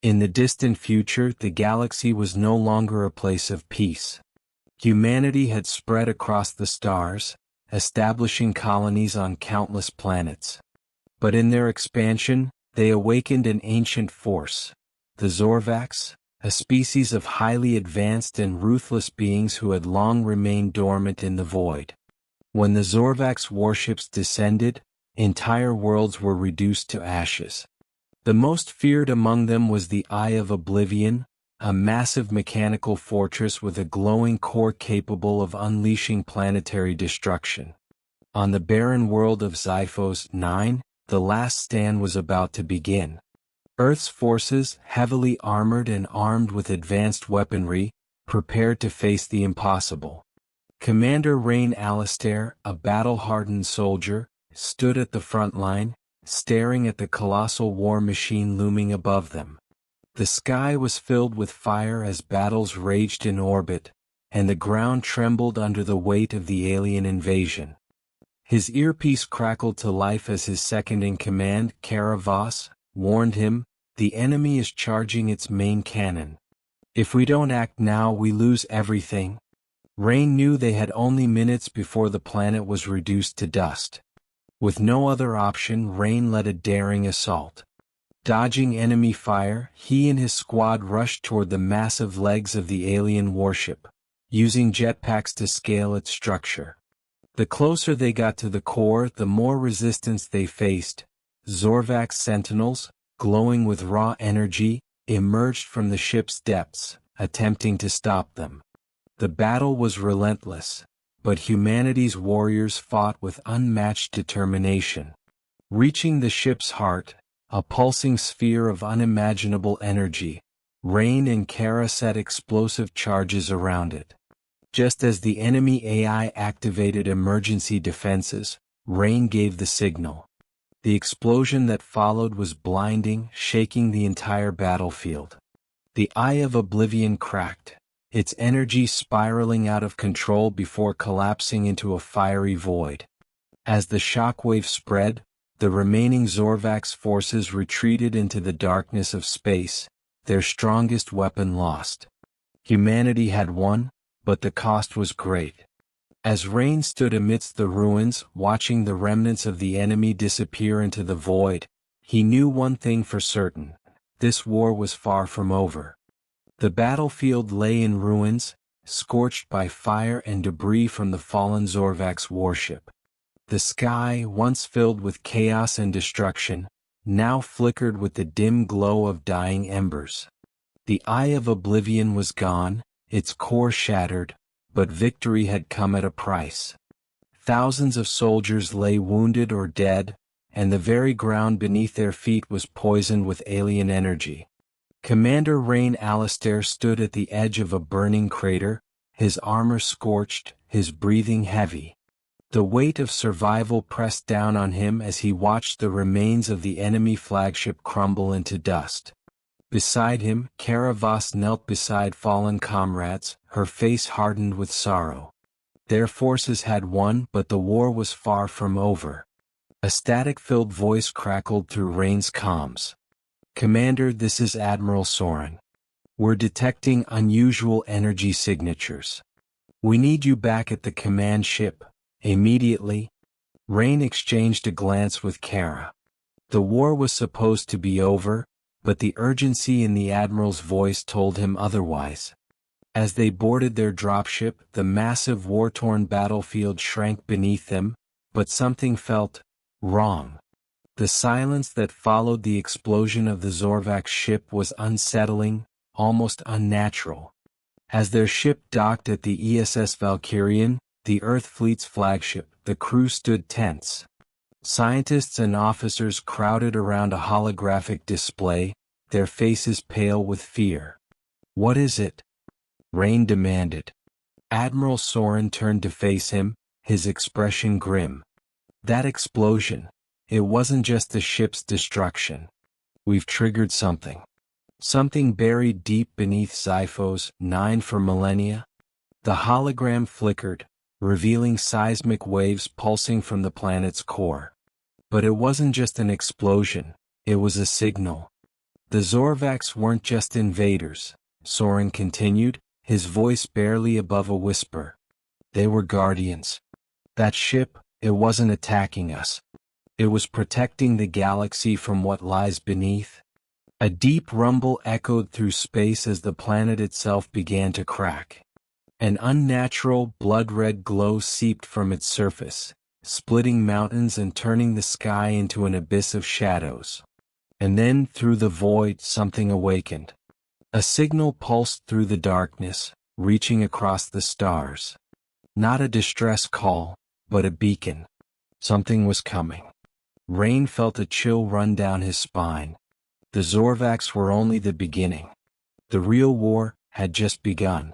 In the distant future, the galaxy was no longer a place of peace. Humanity had spread across the stars, establishing colonies on countless planets. But in their expansion, they awakened an ancient force, the Zorvax, a species of highly advanced and ruthless beings who had long remained dormant in the void. When the Zorvax warships descended, entire worlds were reduced to ashes. The most feared among them was the Eye of Oblivion, a massive mechanical fortress with a glowing core capable of unleashing planetary destruction. On the barren world of Xiphos 9, the last stand was about to begin. Earth's forces, heavily armored and armed with advanced weaponry, prepared to face the impossible. Commander Rain Alistair, a battle-hardened soldier, stood at the front line, staring at the colossal war machine looming above them. The sky was filled with fire as battles raged in orbit, and the ground trembled under the weight of the alien invasion. His earpiece crackled to life as his second-in-command, Kara Voss, warned him, "The enemy is charging its main cannon. If we don't act now, we lose everything." Rain knew they had only minutes before the planet was reduced to dust. With no other option, Rain led a daring assault. Dodging enemy fire, he and his squad rushed toward the massive legs of the alien warship, using jetpacks to scale its structure. The closer they got to the core, the more resistance they faced. Zorvax sentinels, glowing with raw energy, emerged from the ship's depths, attempting to stop them. The battle was relentless, but humanity's warriors fought with unmatched determination. Reaching the ship's heart, a pulsing sphere of unimaginable energy, Rain and Kara set explosive charges around it. Just as the enemy AI activated emergency defenses, Rain gave the signal. The explosion that followed was blinding, shaking the entire battlefield. The Eye of Oblivion cracked, its energy spiraling out of control before collapsing into a fiery void. As the shockwave spread, the remaining Zorvax forces retreated into the darkness of space, their strongest weapon lost. Humanity had won, but the cost was great. As Rain stood amidst the ruins, watching the remnants of the enemy disappear into the void, he knew one thing for certain: this war was far from over. The battlefield lay in ruins, scorched by fire and debris from the fallen Zorvax warship. The sky, once filled with chaos and destruction, now flickered with the dim glow of dying embers. The Eye of Oblivion was gone, its core shattered, but victory had come at a price. Thousands of soldiers lay wounded or dead, and the very ground beneath their feet was poisoned with alien energy. Commander Rain Alistair stood at the edge of a burning crater, his armor scorched, his breathing heavy. The weight of survival pressed down on him as he watched the remains of the enemy flagship crumble into dust. Beside him, Kara Voss knelt beside fallen comrades, her face hardened with sorrow. Their forces had won, but the war was far from over. A static-filled voice crackled through Rain's comms. "Commander, this is Admiral Soren. We're detecting unusual energy signatures. We need you back at the command ship, immediately." Rain exchanged a glance with Kara. The war was supposed to be over, but the urgency in the Admiral's voice told him otherwise. As they boarded their dropship, the massive war-torn battlefield shrank beneath them, but something felt wrong. The silence that followed the explosion of the Zorvax ship was unsettling, almost unnatural. As their ship docked at the ESS Valkyrian, the Earth Fleet's flagship, the crew stood tense. Scientists and officers crowded around a holographic display, their faces pale with fear. "What is it?" Rain demanded. Admiral Soren turned to face him, his expression grim. "That explosion, it wasn't just the ship's destruction. We've triggered something. Something buried deep beneath Xiphos 9 for millennia." The hologram flickered, revealing seismic waves pulsing from the planet's core. But it wasn't just an explosion, it was a signal. The Zorvacs weren't just invaders, Soren continued, his voice barely above a whisper. They were guardians. That ship, it wasn't attacking us. It was protecting the galaxy from what lies beneath. A deep rumble echoed through space as the planet itself began to crack. An unnatural, blood-red glow seeped from its surface, splitting mountains and turning the sky into an abyss of shadows. And then, through the void, something awakened. A signal pulsed through the darkness, reaching across the stars. Not a distress call, but a beacon. Something was coming. Rain felt a chill run down his spine. The Zorvacs were only the beginning. The real war had just begun.